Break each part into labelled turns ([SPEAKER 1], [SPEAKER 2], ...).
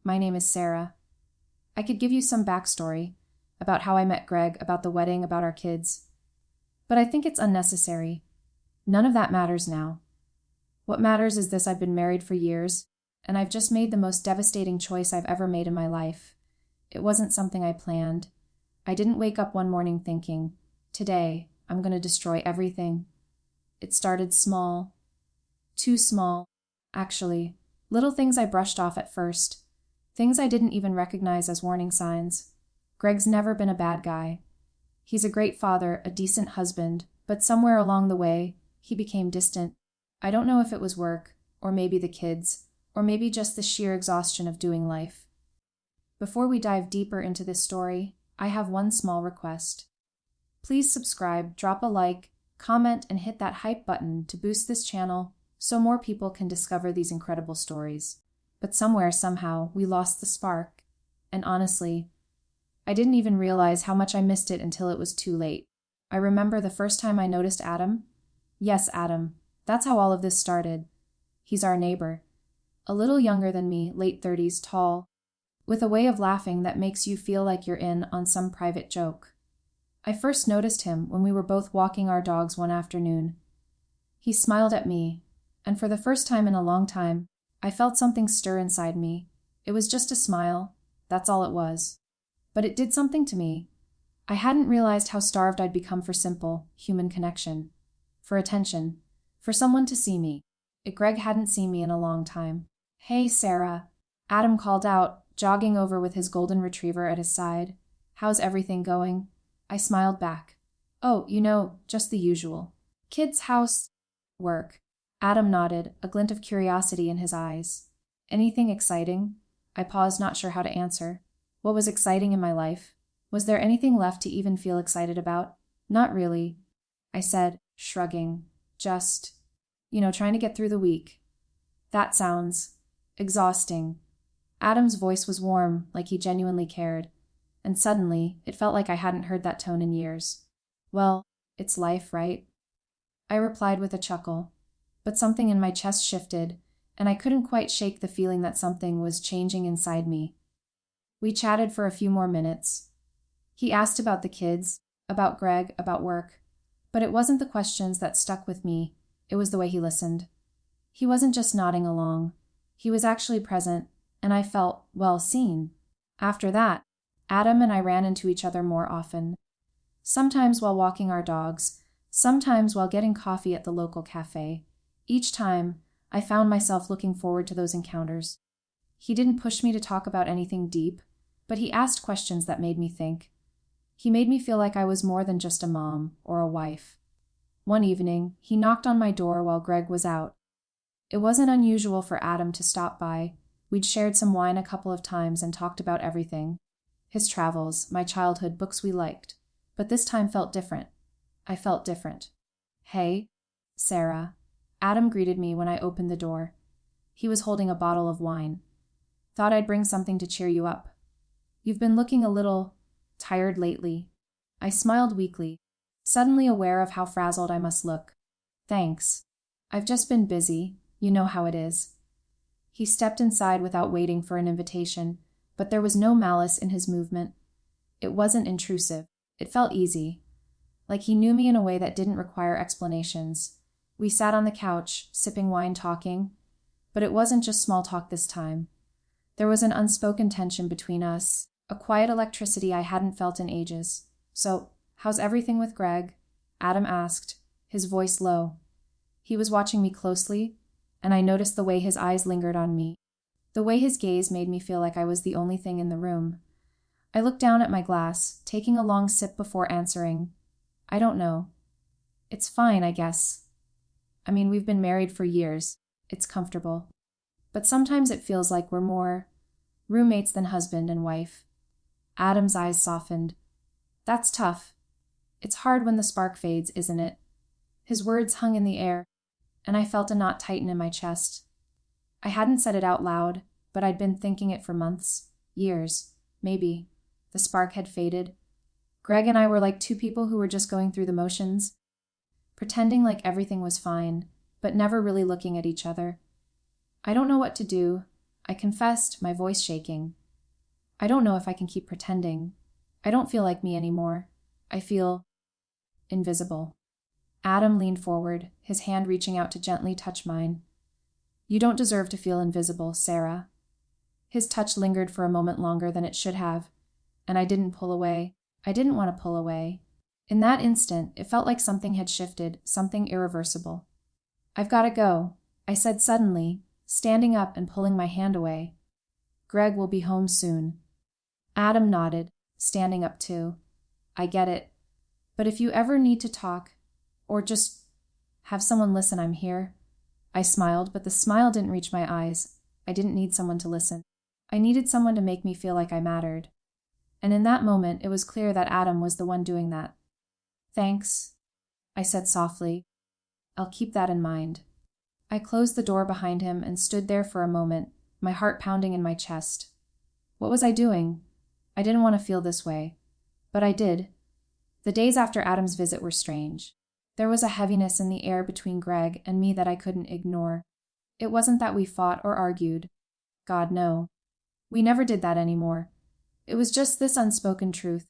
[SPEAKER 1] My name is Sarah. I could give you some backstory about how I met Greg, about the wedding, about our kids. But I think it's unnecessary. None of that matters now. What matters is this: I've been married for years, and I've just made the most devastating choice I've ever made in my life. It wasn't something I planned. I didn't wake up one morning thinking, today, I'm going to destroy everything. It started small. Too small, actually. Little things I brushed off at first. Things I didn't even recognize as warning signs. Greg's never been a bad guy. He's a great father, a decent husband, but somewhere along the way, he became distant. I don't know if it was work, or maybe the kids, or maybe just the sheer exhaustion of doing life. Before we dive deeper into this story, I have one small request. Please subscribe, drop a like, comment, and hit that hype button to boost this channel so more people can discover these incredible stories. But somewhere, somehow, we lost the spark. And honestly, I didn't even realize how much I missed it until it was too late. I remember the first time I noticed Adam. Yes, Adam. That's how all of this started. He's our neighbor. A little younger than me, late 30s, tall, with a way of laughing that makes you feel like you're in on some private joke. I first noticed him when we were both walking our dogs one afternoon. He smiled at me, and for the first time in a long time, I felt something stir inside me. It was just a smile. That's all it was. But it did something to me. I hadn't realized how starved I'd become for simple, human connection. For attention. For someone to see me. Greg hadn't seen me in a long time. Hey, Sarah. Adam called out, jogging over with his golden retriever at his side. How's everything going? I smiled back. Oh, just the usual. Kids, house, work. Adam nodded, a glint of curiosity in his eyes. Anything exciting? I paused, not sure how to answer. What was exciting in my life? Was there anything left to even feel excited about? Not really, I said, shrugging. Just, trying to get through the week. That sounds exhausting. Adam's voice was warm, like he genuinely cared. And suddenly, it felt like I hadn't heard that tone in years. Well, it's life, right? I replied with a chuckle. But something in my chest shifted, and I couldn't quite shake the feeling that something was changing inside me. We chatted for a few more minutes. He asked about the kids, about Greg, about work. But it wasn't the questions that stuck with me, it was the way he listened. He wasn't just nodding along. He was actually present, and I felt, seen. After that, Adam and I ran into each other more often. Sometimes while walking our dogs, sometimes while getting coffee at the local cafe. Each time, I found myself looking forward to those encounters. He didn't push me to talk about anything deep, but he asked questions that made me think. He made me feel like I was more than just a mom or a wife. One evening, he knocked on my door while Greg was out. It wasn't unusual for Adam to stop by. We'd shared some wine a couple of times and talked about everything. His travels, my childhood, books we liked. But this time felt different. I felt different. Hey, Sarah. Adam greeted me when I opened the door. He was holding a bottle of wine. Thought I'd bring something to cheer you up. You've been looking a little tired lately. I smiled weakly, suddenly aware of how frazzled I must look. Thanks. I've just been busy. You know how it is. He stepped inside without waiting for an invitation, but there was no malice in his movement. It wasn't intrusive. It felt easy. Like he knew me in a way that didn't require explanations. We sat on the couch, sipping wine, talking. But it wasn't just small talk this time. There was an unspoken tension between us, a quiet electricity I hadn't felt in ages. So, how's everything with Greg? Adam asked, his voice low. He was watching me closely, and I noticed the way his eyes lingered on me. The way his gaze made me feel like I was the only thing in the room. I looked down at my glass, taking a long sip before answering. I don't know. It's fine, I guess. We've been married for years. It's comfortable. But sometimes it feels like we're more roommates than husband and wife. Adam's eyes softened. That's tough. It's hard when the spark fades, isn't it? His words hung in the air, and I felt a knot tighten in my chest. I hadn't said it out loud, but I'd been thinking it for months, years, maybe. The spark had faded. Greg and I were like two people who were just going through the motions, pretending like everything was fine, but never really looking at each other. I don't know what to do. I confessed, my voice shaking. I don't know if I can keep pretending. I don't feel like me anymore. I feel invisible. Adam leaned forward, his hand reaching out to gently touch mine. You don't deserve to feel invisible, Sarah. His touch lingered for a moment longer than it should have, and I didn't pull away. I didn't want to pull away. In that instant, it felt like something had shifted, something irreversible. I've got to go, I said suddenly, standing up and pulling my hand away. Greg will be home soon. Adam nodded, standing up too. I get it. But if you ever need to talk, or just have someone listen, I'm here. I smiled, but the smile didn't reach my eyes. I didn't need someone to listen. I needed someone to make me feel like I mattered. And in that moment, it was clear that Adam was the one doing that. Thanks, I said softly. I'll keep that in mind. I closed the door behind him and stood there for a moment, my heart pounding in my chest. What was I doing? I didn't want to feel this way, but I did. The days after Adam's visit were strange. There was a heaviness in the air between Greg and me that I couldn't ignore. It wasn't that we fought or argued. God, no. We never did that anymore. It was just this unspoken truth,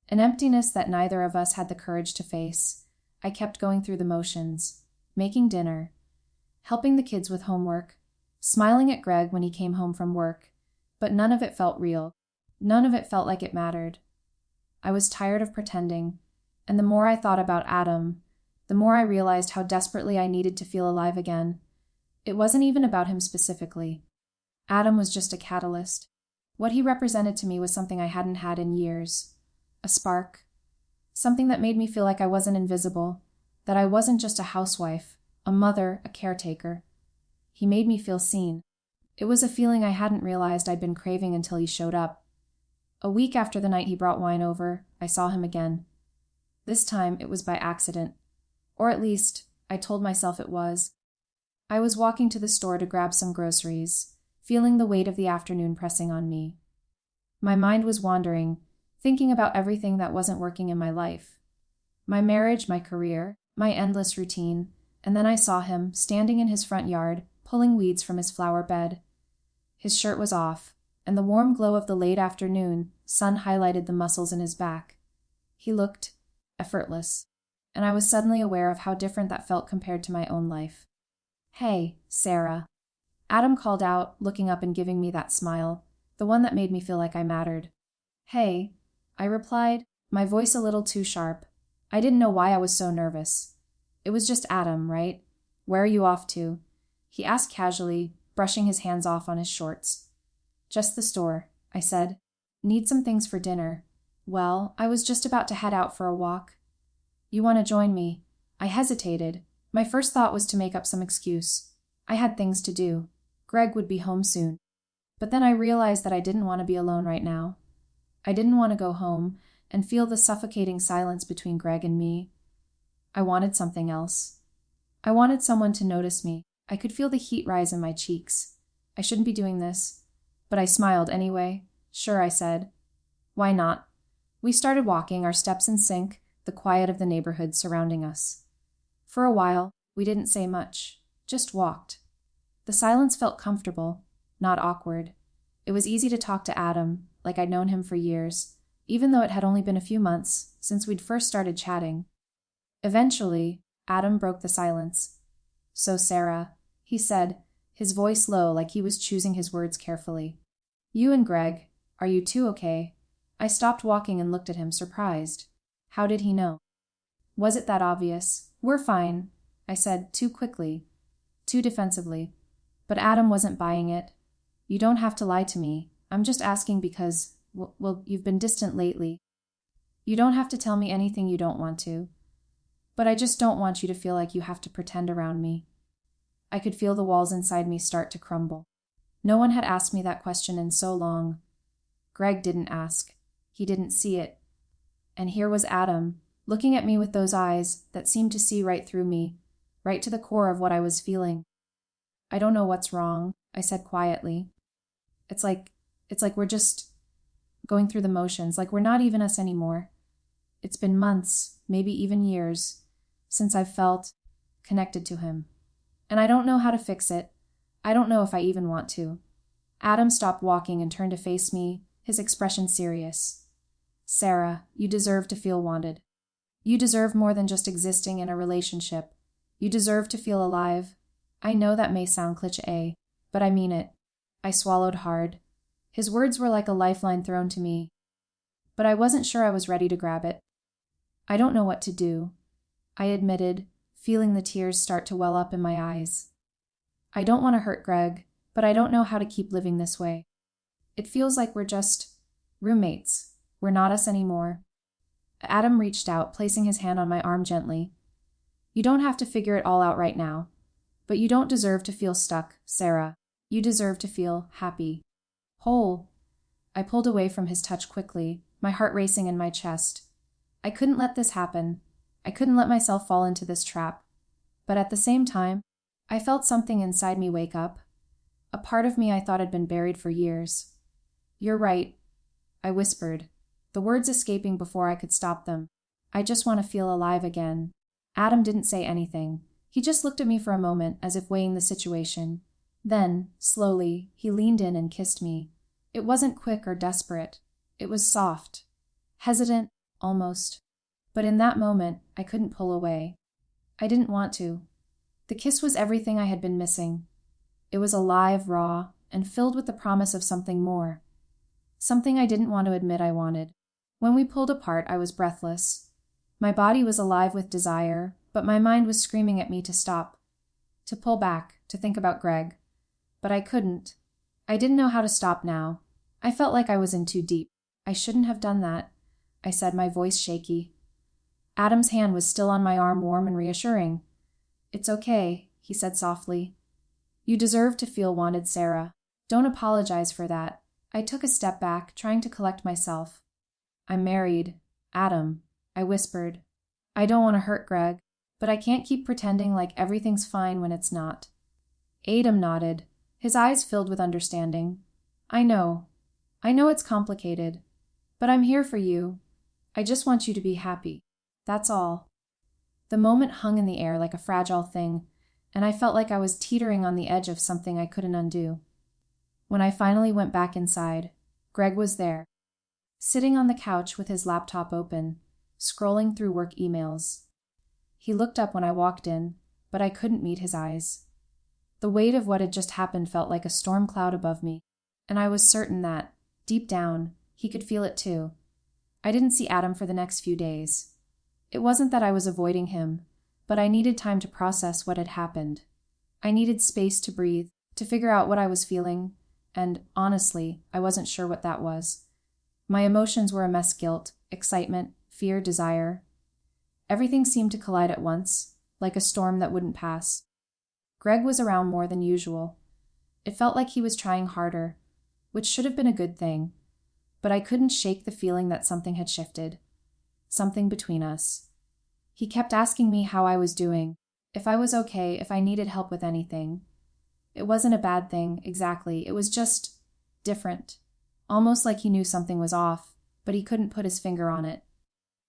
[SPEAKER 1] an emptiness that neither of us had the courage to face. I kept going through the motions, making dinner, helping the kids with homework, smiling at Greg when he came home from work, but none of it felt real. None of it felt like it mattered. I was tired of pretending, and the more I thought about Adam, the more I realized how desperately I needed to feel alive again. It wasn't even about him specifically. Adam was just a catalyst. What he represented to me was something I hadn't had in years. A spark. Something that made me feel like I wasn't invisible, that I wasn't just a housewife, a mother, a caretaker. He made me feel seen. It was a feeling I hadn't realized I'd been craving until he showed up. A week after the night he brought wine over, I saw him again. This time it was by accident. Or at least, I told myself it was. I was walking to the store to grab some groceries, feeling the weight of the afternoon pressing on me. My mind was wandering, thinking about everything that wasn't working in my life. My marriage, my career, my endless routine, and then I saw him, standing in his front yard, pulling weeds from his flower bed. His shirt was off, and the warm glow of the late afternoon sun highlighted the muscles in his back. He looked effortless, and I was suddenly aware of how different that felt compared to my own life. Hey, Sarah. Adam called out, looking up and giving me that smile, the one that made me feel like I mattered. Hey, I replied, my voice a little too sharp. I didn't know why I was so nervous. It was just Adam, right? Where are you off to? He asked casually, brushing his hands off on his shorts. Just the store, I said. Need some things for dinner. Well, I was just about to head out for a walk. You want to join me? I hesitated. My first thought was to make up some excuse. I had things to do. Greg would be home soon. But then I realized that I didn't want to be alone right now. I didn't want to go home and feel the suffocating silence between Greg and me. I wanted something else. I wanted someone to notice me. I could feel the heat rise in my cheeks. I shouldn't be doing this. But I smiled anyway. Sure, I said. Why not? We started walking, our steps in sync, the quiet of the neighborhood surrounding us. For a while, we didn't say much, just walked. The silence felt comfortable, not awkward. It was easy to talk to Adam, like I'd known him for years, even though it had only been a few months since we'd first started chatting. Eventually, Adam broke the silence. So, Sarah, he said, his voice low like he was choosing his words carefully. You and Greg, are you two okay? I stopped walking and looked at him, surprised. How did he know? Was it that obvious? We're fine, I said, too quickly, too defensively. But Adam wasn't buying it. You don't have to lie to me. I'm just asking because, well, you've been distant lately. You don't have to tell me anything you don't want to. But I just don't want you to feel like you have to pretend around me. I could feel the walls inside me start to crumble. No one had asked me that question in so long. Greg didn't ask. He didn't see it. And here was Adam, looking at me with those eyes that seemed to see right through me, right to the core of what I was feeling. I don't know what's wrong, I said quietly. It's like we're just going through the motions, like we're not even us anymore. It's been months, maybe even years, since I've felt connected to him. And I don't know how to fix it. I don't know if I even want to. Adam stopped walking and turned to face me, his expression serious. Sarah, you deserve to feel wanted. You deserve more than just existing in a relationship. You deserve to feel alive. I know that may sound cliché, but I mean it. I swallowed hard. His words were like a lifeline thrown to me, but I wasn't sure I was ready to grab it. I don't know what to do, I admitted, feeling the tears start to well up in my eyes. I don't want to hurt Greg, but I don't know how to keep living this way. It feels like we're just roommates. We're not us anymore. Adam reached out, placing his hand on my arm gently. You don't have to figure it all out right now, but you don't deserve to feel stuck, Sarah. You deserve to feel happy. Whole. I pulled away from his touch quickly, my heart racing in my chest. I couldn't let this happen. I couldn't let myself fall into this trap. But at the same time, I felt something inside me wake up. A part of me I thought had been buried for years. You're right, I whispered, the words escaping before I could stop them. I just want to feel alive again. Adam didn't say anything. He just looked at me for a moment as if weighing the situation. Then, slowly, he leaned in and kissed me. It wasn't quick or desperate. It was soft. Hesitant, almost. But in that moment, I couldn't pull away. I didn't want to. The kiss was everything I had been missing. It was alive, raw, and filled with the promise of something more. Something I didn't want to admit I wanted. When we pulled apart, I was breathless. My body was alive with desire, but my mind was screaming at me to stop, to pull back, to think about Greg. But I couldn't. I didn't know how to stop now. I felt like I was in too deep. I shouldn't have done that, I said, my voice shaky. Adam's hand was still on my arm, warm and reassuring. It's okay, he said softly. You deserve to feel wanted, Sarah. Don't apologize for that. I took a step back, trying to collect myself. I'm married. Adam, I whispered. I don't want to hurt Greg, but I can't keep pretending like everything's fine when it's not. Adam nodded, his eyes filled with understanding. I know it's complicated, but I'm here for you. I just want you to be happy. That's all. The moment hung in the air like a fragile thing, and I felt like I was teetering on the edge of something I couldn't undo. When I finally went back inside, Greg was there, sitting on the couch with his laptop open, scrolling through work emails. He looked up when I walked in, but I couldn't meet his eyes. The weight of what had just happened felt like a storm cloud above me, and I was certain that, deep down, he could feel it too. I didn't see Adam for the next few days. It wasn't that I was avoiding him, but I needed time to process what had happened. I needed space to breathe, to figure out what I was feeling, and, honestly, I wasn't sure what that was. My emotions were a mess: guilt, excitement, fear, desire. Everything seemed to collide at once, like a storm that wouldn't pass. Greg was around more than usual. It felt like he was trying harder, which should have been a good thing, but I couldn't shake the feeling that something had shifted. Something between us. He kept asking me how I was doing, if I was okay, if I needed help with anything. It wasn't a bad thing, exactly. It was just different. Almost like he knew something was off, but he couldn't put his finger on it.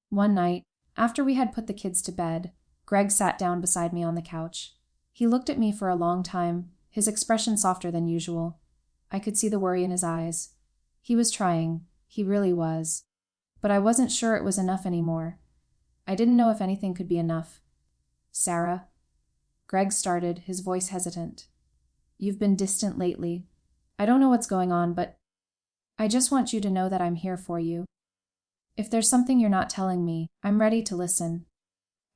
[SPEAKER 1] One night, after we had put the kids to bed, Greg sat down beside me on the couch. He looked at me for a long time, his expression softer than usual. I could see the worry in his eyes. He was trying. He really was. But I wasn't sure it was enough anymore. I didn't know if anything could be enough. Sarah, Greg started, his voice hesitant. You've been distant lately. I don't know what's going on, but I just want you to know that I'm here for you. If there's something you're not telling me, I'm ready to listen.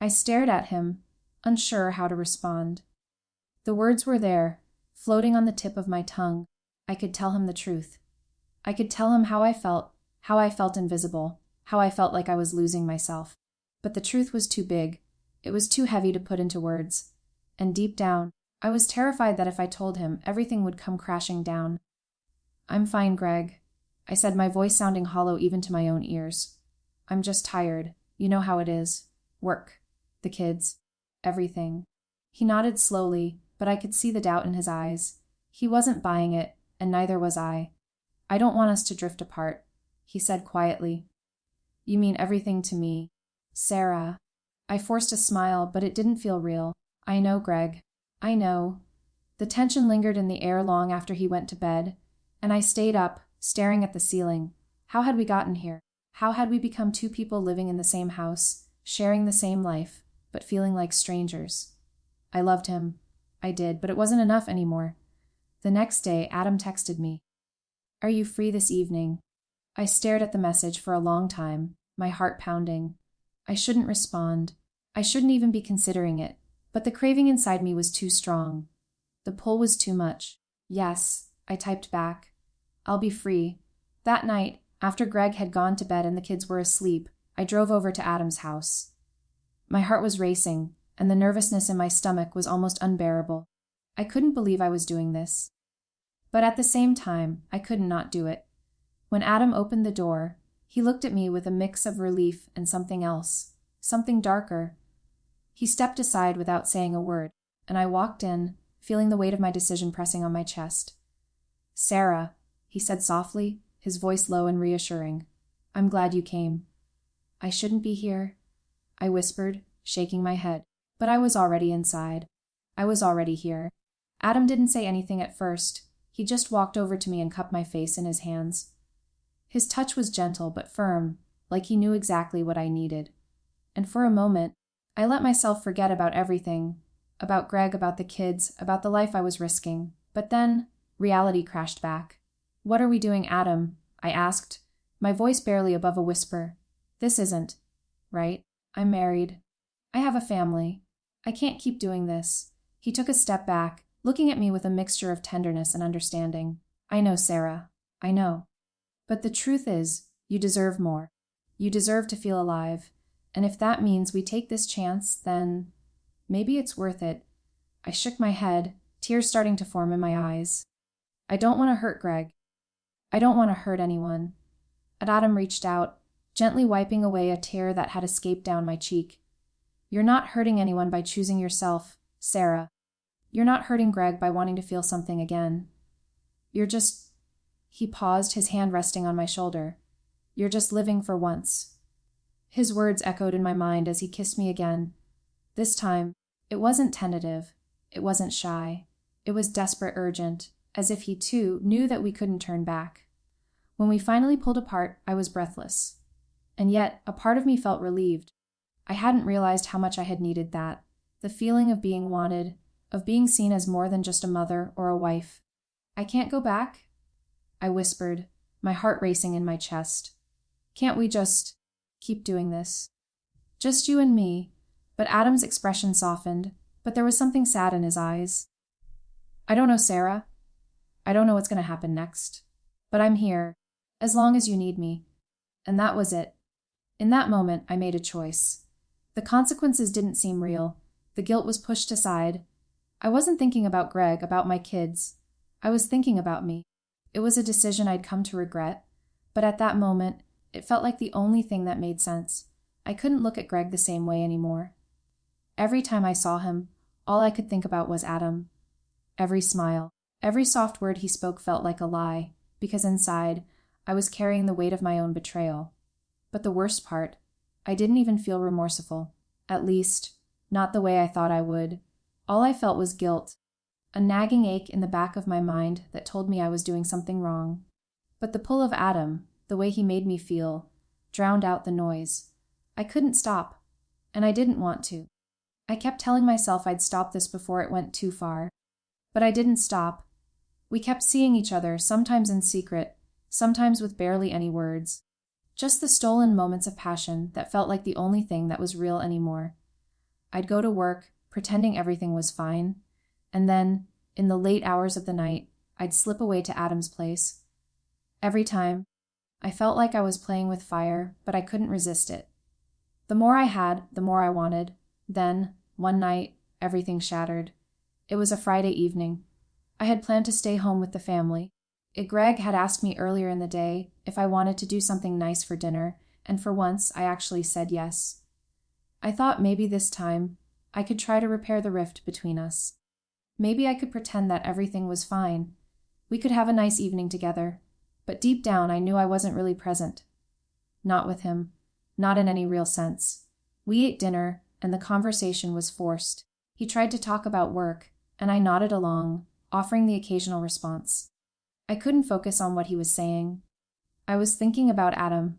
[SPEAKER 1] I stared at him, unsure how to respond. The words were there, floating on the tip of my tongue. I could tell him the truth. I could tell him how I felt invisible, how I felt like I was losing myself. But the truth was too big. It was too heavy to put into words. And deep down, I was terrified that if I told him, everything would come crashing down. I'm fine, Greg, I said, my voice sounding hollow even to my own ears. I'm just tired. You know how it is. Work. The kids. Everything. He nodded slowly, but I could see the doubt in his eyes. He wasn't buying it, and neither was I. I don't want us to drift apart, he said quietly. You mean everything to me. Sarah. I forced a smile, but it didn't feel real. I know, Greg. I know. The tension lingered in the air long after he went to bed, And I stayed up, staring at the ceiling. How had we gotten here? How had we become two people living in the same house, sharing the same life, but feeling like strangers? I loved him. I did, but it wasn't enough anymore. The next day, Adam texted me. "Are you free this evening?" I stared at the message for a long time, my heart pounding. I shouldn't respond. I shouldn't even be considering it, but the craving inside me was too strong. The pull was too much. "Yes," I typed back. "I'll be free." That night, after Greg had gone to bed and the kids were asleep, I drove over to Adam's house. My heart was racing, and the nervousness in my stomach was almost unbearable. I couldn't believe I was doing this. But at the same time, I couldn't not do it. When Adam opened the door, he looked at me with a mix of relief and something else, something darker. He stepped aside without saying a word, and I walked in, feeling the weight of my decision pressing on my chest. "Sarah," he said softly, his voice low and reassuring. "I'm glad you came." "I shouldn't be here," I whispered, shaking my head. But I was already inside. I was already here. Adam didn't say anything at first. He just walked over to me and cupped my face in his hands. His touch was gentle but firm, like he knew exactly what I needed. And for a moment, I let myself forget about everything, about Greg, about the kids, about the life I was risking. But then, reality crashed back. "What are we doing, Adam?" I asked, my voice barely above a whisper. "This isn't right. I'm married. I have a family. I can't keep doing this." He took a step back, looking at me with a mixture of tenderness and understanding. "I know, Sarah. I know. But the truth is, you deserve more. You deserve to feel alive. And if that means we take this chance, then maybe it's worth it." I shook my head, tears starting to form in my eyes. "I don't want to hurt Greg. I don't want to hurt anyone." And Adam reached out, gently wiping away a tear that had escaped down my cheek. "You're not hurting anyone by choosing yourself, Sarah. You're not hurting Greg by wanting to feel something again. You're just—" He paused, his hand resting on my shoulder. "You're just living for once." His words echoed in my mind as he kissed me again. This time, it wasn't tentative. It wasn't shy. It was desperate, urgent, as if he, too, knew that we couldn't turn back. When we finally pulled apart, I was breathless. And yet, a part of me felt relieved. I hadn't realized how much I had needed that. The feeling of being wanted, of being seen as more than just a mother or a wife. "I can't go back?" I whispered, my heart racing in my chest. "Can't we just keep doing this? Just you and me?" But Adam's expression softened, but there was something sad in his eyes. "I don't know, Sarah. I don't know what's going to happen next. But I'm here, as long as you need me." And that was it. In that moment, I made a choice. The consequences didn't seem real. The guilt was pushed aside. I wasn't thinking about Greg, about my kids. I was thinking about me. It was a decision I'd come to regret, but at that moment, it felt like the only thing that made sense. I couldn't look at Greg the same way anymore. Every time I saw him, all I could think about was Adam. Every smile, every soft word he spoke felt like a lie, because inside, I was carrying the weight of my own betrayal. But the worst part, I didn't even feel remorseful. At least, not the way I thought I would. All I felt was guilt, a nagging ache in the back of my mind that told me I was doing something wrong. But the pull of Adam, the way he made me feel, drowned out the noise. I couldn't stop, and I didn't want to. I kept telling myself I'd stop this before it went too far. But I didn't stop. We kept seeing each other, sometimes in secret, sometimes with barely any words. Just the stolen moments of passion that felt like the only thing that was real anymore. I'd go to work, pretending everything was fine, and then, in the late hours of the night, I'd slip away to Adam's place. Every time, I felt like I was playing with fire, but I couldn't resist it. The more I had, the more I wanted. Then, one night, everything shattered. It was a Friday evening. I had planned to stay home with the family. Greg had asked me earlier in the day if I wanted to do something nice for dinner, and for once I actually said yes. I thought maybe this time I could try to repair the rift between us. Maybe I could pretend that everything was fine. We could have a nice evening together, but deep down I knew I wasn't really present. Not with him, not in any real sense. We ate dinner, and the conversation was forced. He tried to talk about work, and I nodded along, offering the occasional response. I couldn't focus on what he was saying. I was thinking about Adam.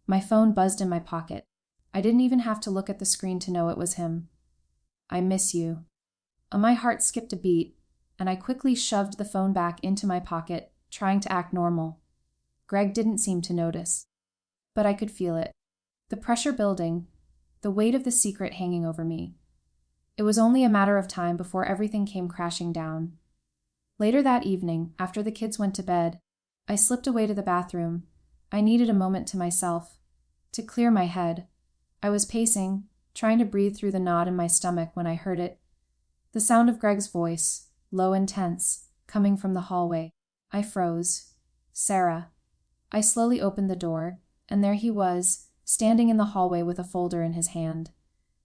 [SPEAKER 1] My phone buzzed in my pocket. I didn't even have to look at the screen to know it was him. I miss you. My heart skipped a beat, and I quickly shoved the phone back into my pocket, trying to act normal. Greg didn't seem to notice, but I could feel it. The pressure building, the weight of the secret hanging over me. It was only a matter of time before everything came crashing down. Later that evening, after the kids went to bed, I slipped away to the bathroom. I needed a moment to myself, to clear my head. I was pacing, trying to breathe through the knot in my stomach when I heard it. The sound of Greg's voice, low and tense, coming from the hallway. I froze. Sarah. I slowly opened the door, and there he was, standing in the hallway with a folder in his hand.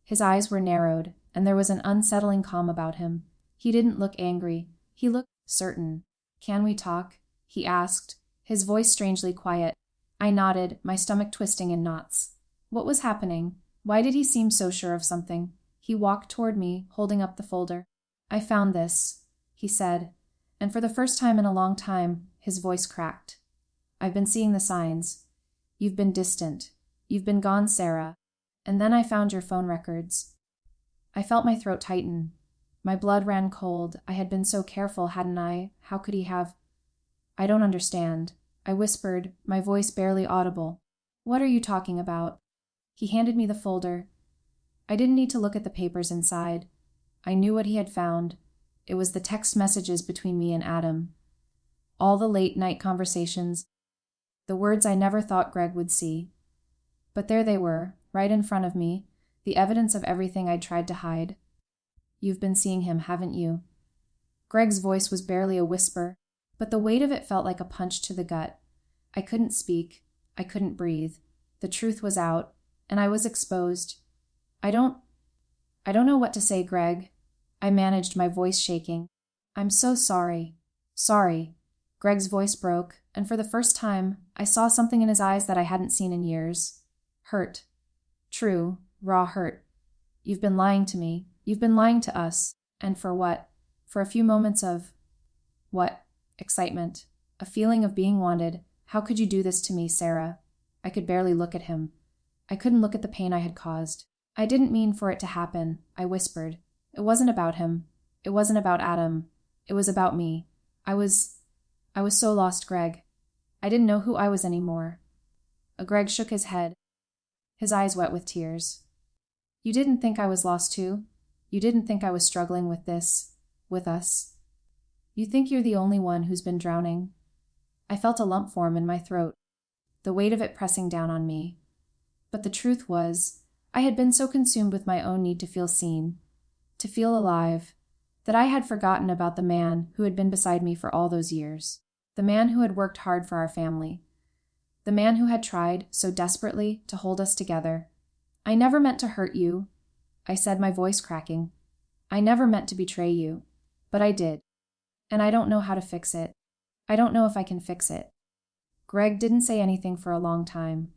[SPEAKER 1] His eyes were narrowed, and there was an unsettling calm about him. He didn't look angry. He looked certain. "Can we talk?" he asked, his voice strangely quiet. I nodded, my stomach twisting in knots. What was happening? Why did he seem so sure of something? He walked toward me, holding up the folder. "I found this," he said, and for the first time in a long time, his voice cracked. "I've been seeing the signs. You've been distant. You've been gone, Sarah. And then I found your phone records." I felt my throat tighten. My blood ran cold. I had been so careful, hadn't I? How could he have? "I don't understand," I whispered, my voice barely audible. "What are you talking about?" He handed me the folder. I didn't need to look at the papers inside. I knew what he had found. It was the text messages between me and Adam. All the late-night conversations. The words I never thought Greg would see. But there they were, right in front of me, the evidence of everything I'd tried to hide. "You've been seeing him, haven't you?" Greg's voice was barely a whisper, but the weight of it felt like a punch to the gut. I couldn't speak. I couldn't breathe. The truth was out, and I was exposed. I don't know what to say, Greg." I managed, my voice shaking. "I'm so sorry. Sorry." Greg's voice broke, and for the first time, I saw something in his eyes that I hadn't seen in years. Hurt. True, raw hurt. "You've been lying to me. You've been lying to us. And for what? For a few moments of..." "What?" "Excitement. A feeling of being wanted. How could you do this to me, Sarah?" I could barely look at him. I couldn't look at the pain I had caused. "I didn't mean for it to happen," I whispered. "It wasn't about him. It wasn't about Adam. It was about me. I was so lost, Greg. I didn't know who I was anymore." Greg shook his head, his eyes wet with tears. "You didn't think I was lost too? You didn't think I was struggling with this, with us? You think you're the only one who's been drowning?" I felt a lump form in my throat, the weight of it pressing down on me. But the truth was, I had been so consumed with my own need to feel seen, to feel alive, that I had forgotten about the man who had been beside me for all those years, the man who had worked hard for our family, the man who had tried so desperately to hold us together. "I never meant to hurt you," I said, my voice cracking. "I never meant to betray you, but I did, and I don't know how to fix it. I don't know if I can fix it." Greg didn't say anything for a long time.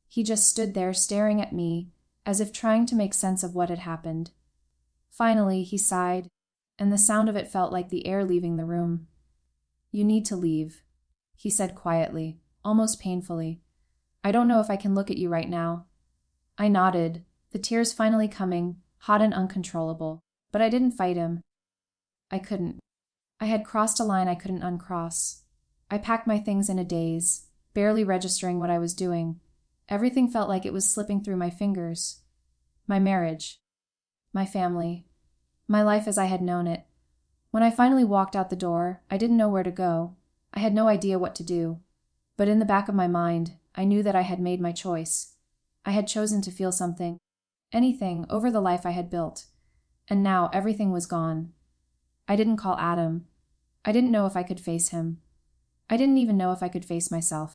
[SPEAKER 1] He just stood there staring at me, as if trying to make sense of what had happened. Finally, he sighed, and the sound of it felt like the air leaving the room. "You need to leave," he said quietly, almost painfully. "I don't know if I can look at you right now." I nodded, the tears finally coming, hot and uncontrollable, but I didn't fight him. I couldn't. I had crossed a line I couldn't uncross. I packed my things in a daze, barely registering what I was doing. Everything felt like it was slipping through my fingers. My marriage, my family, my life as I had known it. When I finally walked out the door, I didn't know where to go. I had no idea what to do. But in the back of my mind, I knew that I had made my choice. I had chosen to feel something, anything, over the life I had built. And now everything was gone. I didn't call Adam. I didn't know if I could face him. I didn't even know if I could face myself.